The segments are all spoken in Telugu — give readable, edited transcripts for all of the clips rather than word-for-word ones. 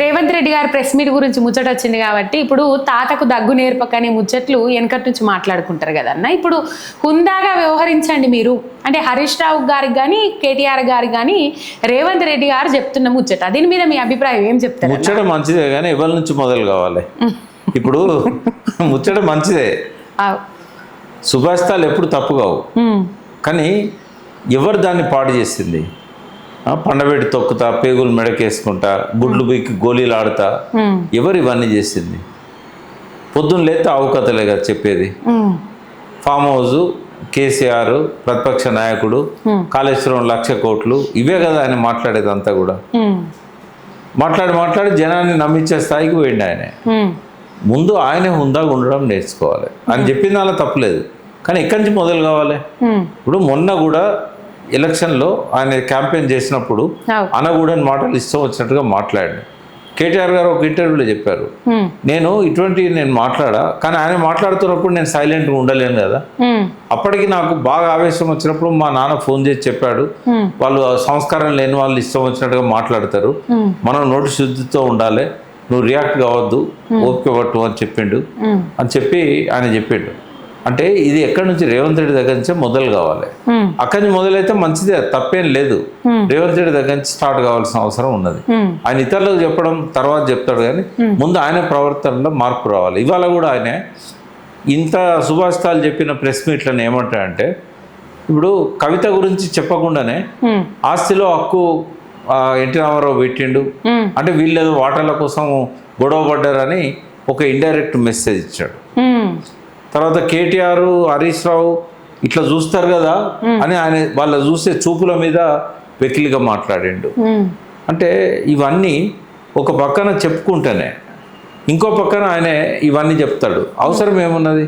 రేవంత్ రెడ్డి గారి ప్రెస్ మీట్ గురించి ముచ్చట వచ్చింది కాబట్టి ఇప్పుడు తాతకు దగ్గు నేర్పకని ముచ్చట్లు వెనకటి నుంచి మాట్లాడుకుంటారు కదన్న. ఇప్పుడు హుందాగా వ్యవహరించండి మీరు అంటే హరీష్ రావు గారికి కానీ కేటీఆర్ గారికి కానీ రేవంత్ రెడ్డి గారు చెప్తున్న ముచ్చట, దీని మీద మీ అభిప్రాయం ఏం చెప్తారు? ముచ్చట మంచిదే కానీ ఎవరి నుంచి మొదలు కావాలి? ఇప్పుడు ముచ్చట మంచిదే, సుభాషితాలు ఎప్పుడు తప్పు కావు, కానీ ఎవరు దాన్ని పాడు చేసింది? పండబెట్టి తొక్కుతా, పేగులు మెడకేసుకుంటా, గుడ్లు బీకి గోళీలు ఆడుతా, ఎవరు ఇవన్నీ చేసింది? పొద్దున్న లేతే ఆవు కథలే కదా చెప్పేది. ఫామ్ హౌస్, కేసీఆర్ ప్రతిపక్ష నాయకుడు, కాళేశ్వరం 1,00,000 కోట్లు, ఇవే కదా ఆయన మాట్లాడేది అంతా కూడా. మాట్లాడి జనాన్ని నమ్మించే స్థాయికి పోయింది ఆయన. ముందు ఆయనే హుందాగా ఉండడం నేర్చుకోవాలి. ఆయన చెప్పింది అలా తప్పలేదు, కానీ ఎక్కడి నుంచి మొదలు కావాలి? ఇప్పుడు మొన్న కూడా ఎలక్షన్లో ఆయన క్యాంపెయిన్ చేసినప్పుడు అనగూడని మాటలు ఇష్టం వచ్చినట్టుగా మాట్లాడాడు. కేటీఆర్ గారు ఒక ఇంటర్వ్యూలో చెప్పారు, నేను మాట్లాడా, కానీ ఆయన మాట్లాడుతున్నప్పుడు నేను సైలెంట్గా ఉండలేను కదా. అప్పటికి నాకు బాగా ఆవేశం వచ్చినప్పుడు మా నాన్న ఫోన్ చేసి చెప్పాడు, వాళ్ళు సంస్కారం లేని వాళ్ళు ఇష్టం వచ్చినట్టుగా మాట్లాడతారు, మనం నోటి శుద్ధితో ఉండాలి, నువ్వు రియాక్ట్ కావద్దు, ఓపిక పట్టు అని చెప్పిండు అని చెప్పి ఆయన చెప్పిండు. అంటే ఇది ఎక్కడి నుంచి? రేవంత్ రెడ్డి దగ్గర నుంచే మొదలు కావాలి. అక్కడి నుంచి మొదలైతే మంచిదే, తప్పేం లేదు. రేవంత్ రెడ్డి దగ్గర నుంచి స్టార్ట్ కావాల్సిన అవసరం ఉన్నది. ఆయన ఇతరులకు చెప్పడం తర్వాత చెప్తాడు, కానీ ముందు ఆయన ప్రవర్తనలో మార్పు రావాలి. ఇవాళ కూడా ఆయన ఇంత సుభాషితాలు చెప్పిన ప్రెస్ మీట్లను ఏమంటాడంటే, ఇప్పుడు కవిత గురించి చెప్పకుండానే ఆస్తిలో హక్కు ఎన్టీ రామారావు పెట్టిండు అంటే వీళ్ళేదో వాటాల కోసం గొడవ పడ్డారని ఒక ఇండైరెక్ట్ మెసేజ్ ఇచ్చాడు. తర్వాత కేటీఆర్, హరీష్ రావు ఇట్లా చూస్తారు కదా అని ఆయన వాళ్ళ చూసే చూపుల మీద వెకిలిగా మాట్లాడిండు. అంటే ఇవన్నీ ఒక పక్కన చెప్పుకుంటేనే ఇంకో పక్కన ఆయన ఇవన్నీ చెప్తాడు. అవసరం ఏమున్నది?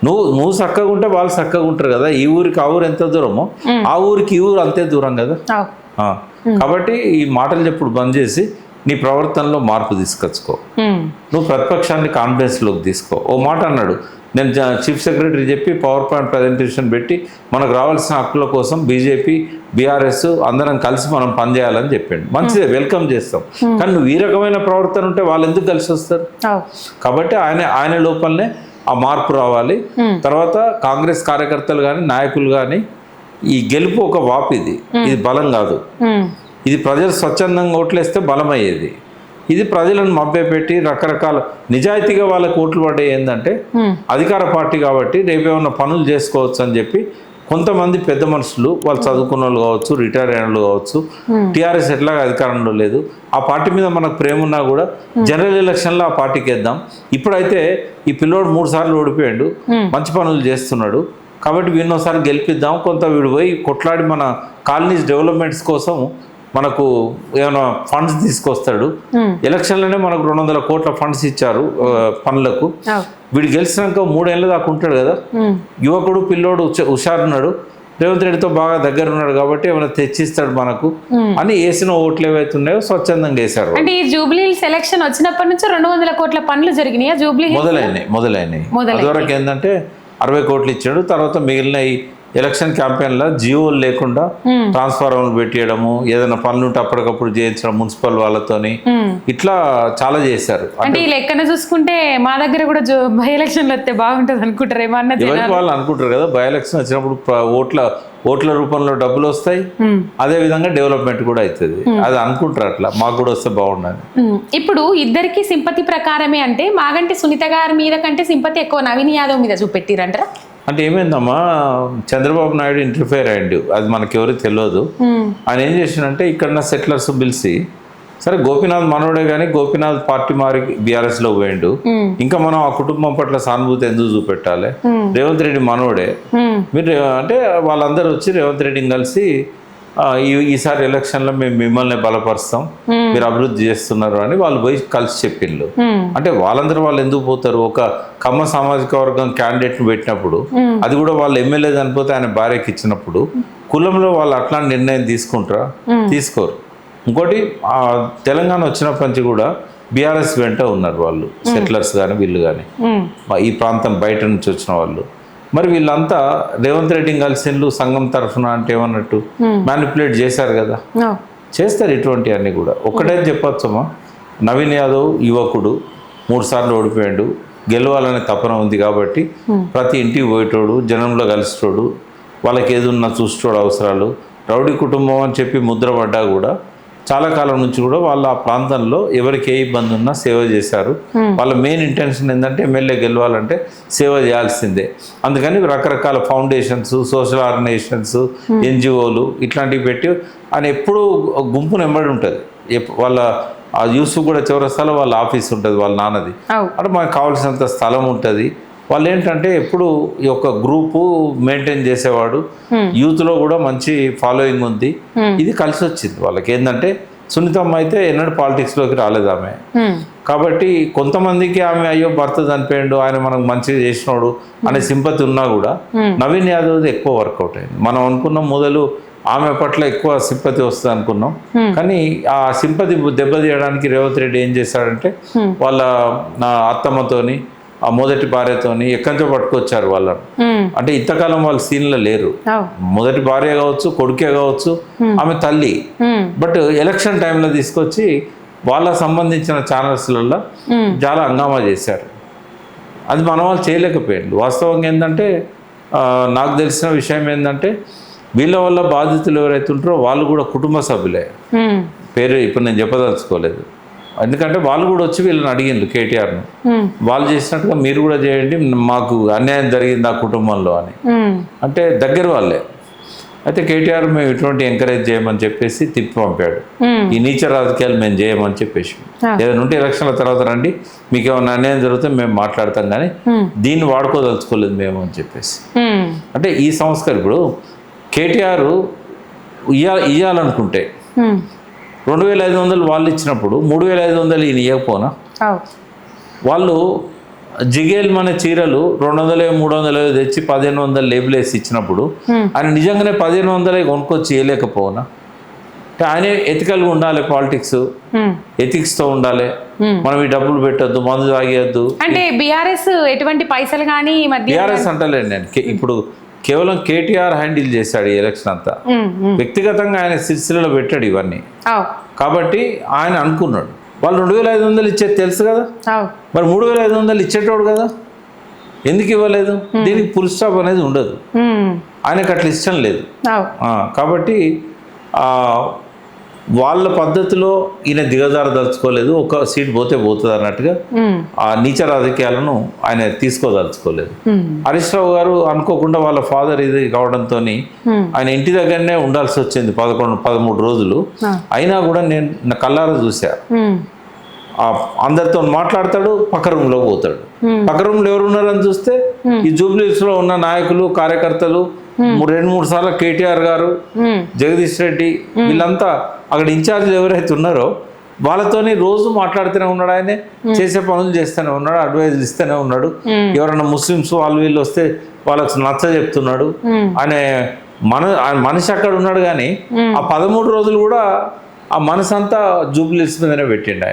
నువ్వు చక్కగా ఉంటే వాళ్ళు చక్కగా ఉంటారు కదా. ఈ ఊరికి ఆ ఊరు ఎంత దూరమో ఆ ఊరికి ఈ ఊరు అంతే దూరం కదా. కాబట్టి ఈ మాటలు చెప్పుడు బంద్ చేసి నీ ప్రవర్తనలో మార్పు తీసుకొచ్చుకో. నువ్వు ప్రతిపక్షాన్ని కాన్ఫిడెన్స్లోకి తీసుకో. ఓ మాట అన్నాడు, నేను చీఫ్ సెక్రటరీ చెప్పి పవర్ పాయింట్ ప్రజెంటేషన్ పెట్టి మనకు రావాల్సిన హక్కుల కోసం బీజేపీ, బీఆర్ఎస్ అందరం కలిసి మనం పనిచేయాలని చెప్పిండు. మంచిదే, వెల్కమ్ చేస్తాం. కానీ నువ్వు ఈ రకమైన ప్రవర్తన ఉంటే వాళ్ళు ఎందుకు కలిసి వస్తారు? కాబట్టి ఆయన లోపలనే ఆ మార్పు రావాలి. తర్వాత కాంగ్రెస్ కార్యకర్తలు కానీ నాయకులు కానీ ఈ గెలుపు ఒక వాపు, ఇది బలం కాదు. ఇది ప్రజలు స్వచ్ఛందంగా ఓట్లేస్తే బలమయ్యేది. ఇది ప్రజలను మభ్యపెట్టి రకరకాల నిజాయితీగా వాళ్ళకి ఓట్లు పడ్డాయి. ఏంటంటే అధికార పార్టీ కాబట్టి రేపు ఏమన్నా పనులు చేసుకోవచ్చు అని చెప్పి కొంతమంది పెద్ద మనుషులు, వాళ్ళు చదువుకున్న వాళ్ళు కావచ్చు, రిటైర్ అయిన వాళ్ళు కావచ్చు, టీఆర్ఎస్ ఎట్లాగా అధికారంలో లేదు, ఆ పార్టీ మీద మనకు ప్రేమ ఉన్నా కూడా జనరల్ ఎలక్షన్లో ఆ పార్టీకి వేద్దాం. ఇప్పుడైతే ఈ పిల్లోడు 3 సార్లు ఓడిపోయాడు, మంచి పనులు చేస్తున్నాడు కాబట్టి వీడినోసారి గెలిపిద్దాం, కొంత వీడు పోయి కొట్లాడి మన కాలనీస్ డెవలప్మెంట్స్ కోసం మనకు ఏమైనా ఫండ్స్ తీసుకొస్తాడు. ఎలక్షన్లోనే మనకు 200 కోట్ల ఫండ్స్ ఇచ్చారు పనులకు. వీడు గెలిచినాక 3 ఏళ్ళ దాకా ఉంటాడు కదా. యువకుడు, పిల్లోడు హుషారున్నాడు, రేవంత్ రెడ్డితో బాగా దగ్గర ఉన్నాడు కాబట్టి ఏమైనా తెచ్చిస్తాడు మనకు అని వేసిన ఓట్లు ఏవైతే ఉన్నాయో స్వచ్ఛందంగా వేశారు. అంటే ఈ జూబ్లీ సెలక్షన్ వచ్చినప్పటి నుంచి 200 కోట్ల పనులు జరిగినాయి. జూబ్లీ మొదలైనాయి. అదివరకు ఏంటంటే 60 కోట్లు ఇచ్చాడు. తర్వాత మిగిలిన ఎలక్షన్ క్యాంపెయిన్లో జియోలు లేకుండా ట్రాన్స్ఫార్మర్లు పెట్టేయడము, ఏదైనా పనులు ఉంటే అప్పటికప్పుడు చేయించడం మున్సిపల్ వాళ్ళతోని, ఇట్లా చాలా చేశారు. అంటే ఈ లెక్కన చూసుకుంటే మా దగ్గర కూడా బై ఎలక్షన్లు వస్తే బాగుంటుంది అనుకుంటారు ఏమన్నది వాళ్ళు అనుకుంటారు కదా. బై ఎలక్షన్ వచ్చినప్పుడు ఓట్ల రూపంలో డబ్బులు వస్తాయి, అదే విధంగా డెవలప్మెంట్ కూడా అవుతుంది. అది అనుకుంటారు, అట్లా మాకు కూడా వస్తే బాగుండాలి. ఇప్పుడు ఇద్దరికి సింపతి ప్రకారమే అంటే మాగంటి సునీత గారి మీద కంటే సింపతి ఎక్కువ నవీన్ యాదవ్ మీద చూపెట్టిరంటారా? అంటే ఏమైందమ్మా, చంద్రబాబు నాయుడు ఇంటర్ఫేర్ అయ్యిండు, అది మనకెవరికి తెలియదు. ఆయన ఏం చేసిండంటే ఇక్కడ సెటిలర్స్ పిలిచి, సరే గోపీనాథ్ మనోడే కానీ గోపీనాథ్ పార్టీ మారి బీఆర్ఎస్లో పోయిండు, ఇంకా మనం ఆ కుటుంబం పట్ల సానుభూతి ఎందుకు చూపెట్టాలి? రేవంత్ రెడ్డి మనోడే, మీరు అంటే వాళ్ళందరూ వచ్చి రేవంత్ రెడ్డిని కలిసి ఈసారి ఎలక్షన్లో మేము మిమ్మల్ని బలపరుస్తాం, మీరు అభివృద్ధి చేస్తున్నారు అని వాళ్ళు పోయి కలిసి చెప్పిండ్రు. అంటే వాళ్ళందరూ వాళ్ళు ఎందుకు పోతారు? ఒక కమ్మ సామాజిక వర్గం క్యాండిడేట్ని పెట్టినప్పుడు, అది కూడా వాళ్ళు ఎమ్మెల్యే చనిపోతే ఆయన భార్యకి ఇచ్చినప్పుడు కులంలో వాళ్ళు అట్లాంటి నిర్ణయం తీసుకుంటారా? తీసుకోరు. ఇంకోటి తెలంగాణ వచ్చినప్పటి నుంచి కూడా బీఆర్ఎస్ వెంట ఉన్నారు వాళ్ళు, సెటిలర్స్ కానీ వీళ్ళు కానీ, ఈ ప్రాంతం బయట నుంచి వచ్చిన వాళ్ళు. మరి వీళ్ళంతా రేవంత్ రెడ్డిని కలిసిండ్రు సంఘం తరఫున అంటే ఏమన్నట్టు మ్యానిపులేట్ చేశారు కదా. చేస్తారు ఇటువంటి అన్నీ కూడా. ఒక్కటే చెప్పొచ్చమ్మా, నవీన్ యాదవ్ యువకుడు 3 సార్లు ఓడిపోయాడు, గెలవాలనే తపన ఉంది కాబట్టి ప్రతి ఇంటికి పోయేటోడు, జనంలో కలిసేటోడు, వాళ్ళకి ఏదున్నా చూసేటోడు అవసరాలు, రౌడీ కుటుంబం అని చెప్పి ముద్రపడ్డా కూడా చాలా కాలం నుంచి కూడా వాళ్ళ ఆ ప్రాంతంలో ఎవరికి ఏ ఇబ్బంది ఉన్నా సేవ చేశారు. వాళ్ళ మెయిన్ ఇంటెన్షన్ ఏంటంటే ఎమ్మెల్యే గెలవాలంటే సేవ చేయాల్సిందే. అందుకని రకరకాల ఫౌండేషన్స్, సోషల్ ఆర్గనైజేషన్స్, ఎన్జిఓలు ఇట్లాంటివి పెట్టి ఆయన ఎప్పుడూ గుంపు నెంబడి ఉంటుంది. వాళ్ళ ఆ యూసుఫ్ కూడా చౌరస్తాలో వాళ్ళ ఆఫీస్ ఉంటుంది, వాళ్ళ నాన్నది. అంటే మనకు కావాల్సినంత స్థలం ఉంటుంది. వాళ్ళు ఏంటంటే ఎప్పుడు ఈ యొక్క గ్రూపు మెయింటైన్ చేసేవాడు, యూత్లో కూడా మంచి ఫాలోయింగ్ ఉంది. ఇది కలిసి వచ్చింది వాళ్ళకి. ఏంటంటే సునీతమ్మ అయితే ఎన్నడూ పాలిటిక్స్లోకి రాలేదు ఆమె. కాబట్టి కొంతమందికి ఆమె అయ్యో భర్త చనిపోయాడు, ఆయన మనకు మంచిగా చేసినాడు అనే సింపతి ఉన్నా కూడా నవీన్ యాదవ్ది ఎక్కువ వర్కౌట్ అయింది. మనం అనుకున్నాం మొదలు ఆమె పట్ల ఎక్కువ సింపతి వస్తుంది అనుకున్నాం, కానీ ఆ సింపతి దెబ్బతీయడానికి రేవంత్ రెడ్డి ఏం చేశాడంటే వాళ్ళ అత్తమ్మతోని, ఆ మొదటి భార్యతోని ఎక్కడితో పట్టుకొచ్చారు వాళ్ళను. అంటే ఇంతకాలం వాళ్ళ సీన్లో లేరు. మొదటి భార్య కావచ్చు, కొడుకే కావచ్చు, ఆమె తల్లి. బట్ ఎలక్షన్ టైంలో తీసుకొచ్చి వాళ్ళకు సంబంధించిన ఛానల్స్లలో చాలా హంగామా చేశారు. అది మన వాళ్ళు చేయలేకపోయారు. వాస్తవంగా ఏంటంటే నాకు తెలిసిన విషయం ఏంటంటే వీళ్ళ వల్ల బాధితులు ఎవరైతే ఉంటారో వాళ్ళు కూడా కుటుంబ సభ్యులే. పేరు ఇప్పుడు నేను చెప్పదలుచుకోలేదు, ఎందుకంటే వాళ్ళు కూడా వచ్చి వీళ్ళని అడిగిండ్రు కేటీఆర్ను, వాళ్ళు చేసినట్టుగా మీరు కూడా చేయండి, మాకు అన్యాయం జరిగింది ఆ కుటుంబంలో అని. అంటే దగ్గర వాళ్ళే. అయితే కేటీఆర్ మేము ఇటువంటి ఎంకరేజ్ చేయమని చెప్పేసి తిప్పి పంపాడు. ఈ నీచ రాజకీయాలు మేము చేయమని చెప్పేసి, ఏదైనా ఉంటే ఎలక్షన్ల తర్వాత రండి, మీకు ఏమైనా అన్యాయం జరిగితే మేము మాట్లాడతాం, కానీ దీన్ని వాడుకోదలుచుకోలేదు మేము అని చెప్పేసి. అంటే ఈ సంస్కారం ఇప్పుడు కేటీఆర్ ఇవ్వాలనుకుంటే 2500 వాళ్ళు ఇచ్చినప్పుడు 3500 ఈయన ఇవ్వకపోనా? వాళ్ళు జిగేల్ మన చీరలు 200 300 తెచ్చి 1500 లేబుల్ వేసి ఇచ్చినప్పుడు ఆయన నిజంగానే 1500 కొనుక్కొచ్చి ఇవ్వలేకపోనా? అంటే ఆయనే ఎథికల్గా ఉండాలి, పాలిటిక్స్ ఎథిక్స్తో ఉండాలి. మనం ఈ డబ్బులు పెట్టద్దు, మందు తాగేయద్దు. అంటే బీఆర్ఎస్ ఎటువంటి పైసలు కానీ బీఆర్ఎస్ అంటలేండి నేను. ఇప్పుడు కేవలం కేటీఆర్ హ్యాండిల్ చేశాడు ఈ ఎలక్షన్ అంతా. వ్యక్తిగతంగా ఆయన సిరిసిల్లలో పెట్టాడు ఇవన్నీ. కాబట్టి ఆయన అనుకున్నాడు వాళ్ళు 2500 ఇచ్చేది తెలుసు కదా, మరి 3500 ఇచ్చేటోడు కదా, ఎందుకు ఇవ్వలేదు? దీనికి ఫుల్ స్టాప్ అనేది ఉండదు, ఆయనకు అట్లా ఇష్టం లేదు. కాబట్టి వాళ్ళ పద్ధతిలో ఈయన దిగజారదలుచుకోలేదు. ఒక సీట్ పోతే పోతుంది అన్నట్టుగా ఆ నీచ రాజకీయాలను ఆయన తీసుకోదలుచుకోలేదు. హరీష్ రావు గారు అనుకోకుండా వాళ్ళ ఫాదర్ ఇది కావడంతో ఆయన ఇంటి దగ్గరనే ఉండాల్సి వచ్చింది 11-13 రోజులు. అయినా కూడా నేను నా కళ్ళారా చూసా, అందరితో మాట్లాడతాడు, పక్క రూమ్లో పోతాడు. పక్క రూమ్లో ఎవరు ఉన్నారని చూస్తే ఈ జూబ్లీస్లో ఉన్న నాయకులు, కార్యకర్తలు, 2-3 సార్లు కేటీఆర్ గారు, జగదీష్ రెడ్డి, వీళ్ళంతా అక్కడ ఇన్ఛార్జ్లు ఎవరైతే ఉన్నారో వాళ్ళతోని రోజు మాట్లాడుతూనే ఉన్నాడు. ఆయనే చేసే పనులు చేస్తూనే ఉన్నాడు, అడ్వైజులు ఇస్తూనే ఉన్నాడు. ఎవరన్నా ముస్లిమ్స్ వాళ్ళు వీళ్ళు వస్తే వాళ్ళకి నచ్చ చెప్తున్నాడు. ఆయన మనిషి అక్కడ ఉన్నాడు, కానీ ఆ 13 రోజులు కూడా ఆ మనసు అంతా జూబ్లీస్ మీదనే పెట్టిండు.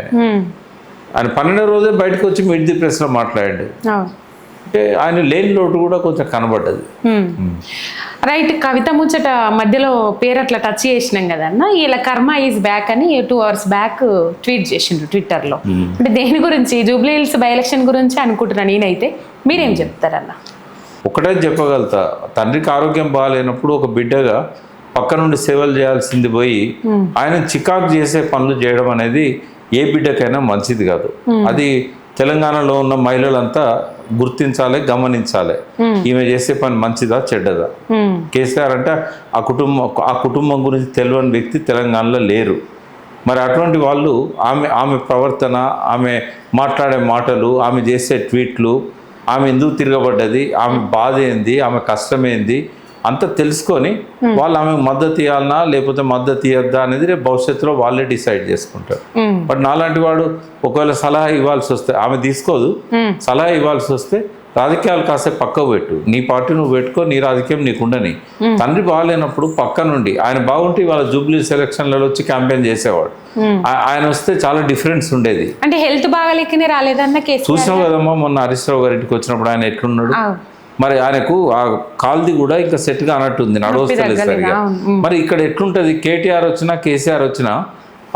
ఆయన 12వ రోజే బయటకు వచ్చి మిడ్ ది ప్రెస్లో మాట్లాడాడు. అంటే ఆయన లేని లోటు కూడా కొంచెం కనబడ్డది. రైట్. కవిత ముచ్చట మధ్యలో పేరు అట్లా టచ్ చేసినాం కదన్న, ఇలా కర్మ ఈజ్ బ్యాక్ అని 2 hours బ్యాక్ ట్వీట్ చేసిండ్రు ట్విట్టర్లో. అంటే దేని గురించి? జూబ్లీ హిల్స్ బై ఎలక్షన్ గురించి అనుకుంటున్నాను నేనైతే. మీరేం చెప్తారన్న? ఒకటే చెప్పగలుగుతా, తండ్రికి ఆరోగ్యం బాగాలేనప్పుడు ఒక బిడ్డగా పక్క నుండి సేవలు చేయాల్సింది పోయి ఆయన చికాకు చేసే పనులు చేయడం అనేది ఏ బిడ్డకైనా మంచిది కాదు. అది తెలంగాణలో ఉన్న మహిళలంతా గుర్తించాలి, గమనించాలి. ఈమె చేసే పని మంచిదా చెడ్డదా? కేసీఆర్ అంటే ఆ కుటుంబం గురించి తెలియని వ్యక్తి తెలంగాణలో లేరు. మరి అటువంటి వాళ్ళు ఆమె ప్రవర్తన, ఆమె మాట్లాడే మాటలు, ఆమె చేసే ట్వీట్లు, ఆమె ఎందుకు తిరగబడ్డది, ఆమె బాధ ఏంది, ఆమె కష్టమేంది అంతా తెలుసుకొని వాళ్ళు ఆమెకు మద్దతు ఇవ్వాలన్నా లేకపోతే మద్దతు ఇవ్వద్దా అనేది రేపు భవిష్యత్తులో వాళ్ళే డిసైడ్ చేసుకుంటారు. బట్ నాలాంటి వాడు ఒకవేళ సలహా ఇవ్వాల్సి వస్తే, ఆమె తీసుకోదు, సలహా ఇవ్వాల్సి వస్తే రాజకీయాలు కాసేపు పక్కకు పెట్టు, నీ పార్టీ నువ్వు పెట్టుకో, నీ రాజకీయం నీకుండని. తండ్రి బాగాలేనప్పుడు పక్క నుండి ఆయన బాగుంటే వాళ్ళ జూబ్లీ సెలక్షన్లలో వచ్చి క్యాంపెయిన్ చేసేవాడు. ఆయన వస్తే చాలా డిఫరెన్స్ ఉండేది. అంటే హెల్త్ బాగాలేకనే రాలేదన్న కేసు చూసినావు కదమ్మా, మొన్న హరీష్ రావు గారి ఇంటికి వచ్చినప్పుడు ఆయన ఎట్లున్నాడు. మరి ఆయనకు ఆ కాల్ది కూడా ఇంకా సెట్గా అన్నట్టుంది, నడవస్తలేదు సరిగా. మరి ఇక్కడ ఎట్లుంటుంది? కేటీఆర్ వచ్చినా కేసీఆర్ వచ్చినా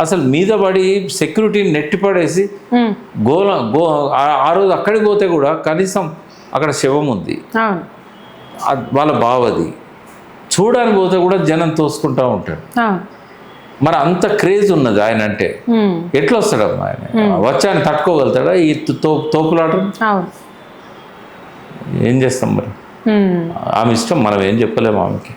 అసలు మీద పడి సెక్యూరిటీని నెట్టిపడేసి ఆ రోజు అక్కడికి పోతే కూడా కనీసం అక్కడ శవం ఉంది, అవును వాళ్ళ బావది, చూడడానికి పోతే కూడా జనం తోసుకుంటూ ఉంటాడు. అవును మరి అంత క్రేజ్ ఉన్నది ఆయన అంటే. ఎట్లా వస్తాడమ్మా ఆయన? వచ్చి ఆయన తట్టుకోగలుగుతాడా ఈ తోపులాట? అవును ఏం చేస్తాం మరి? ఆమె ఇష్టం, మనం ఏం చెప్పలేము ఆమెకి.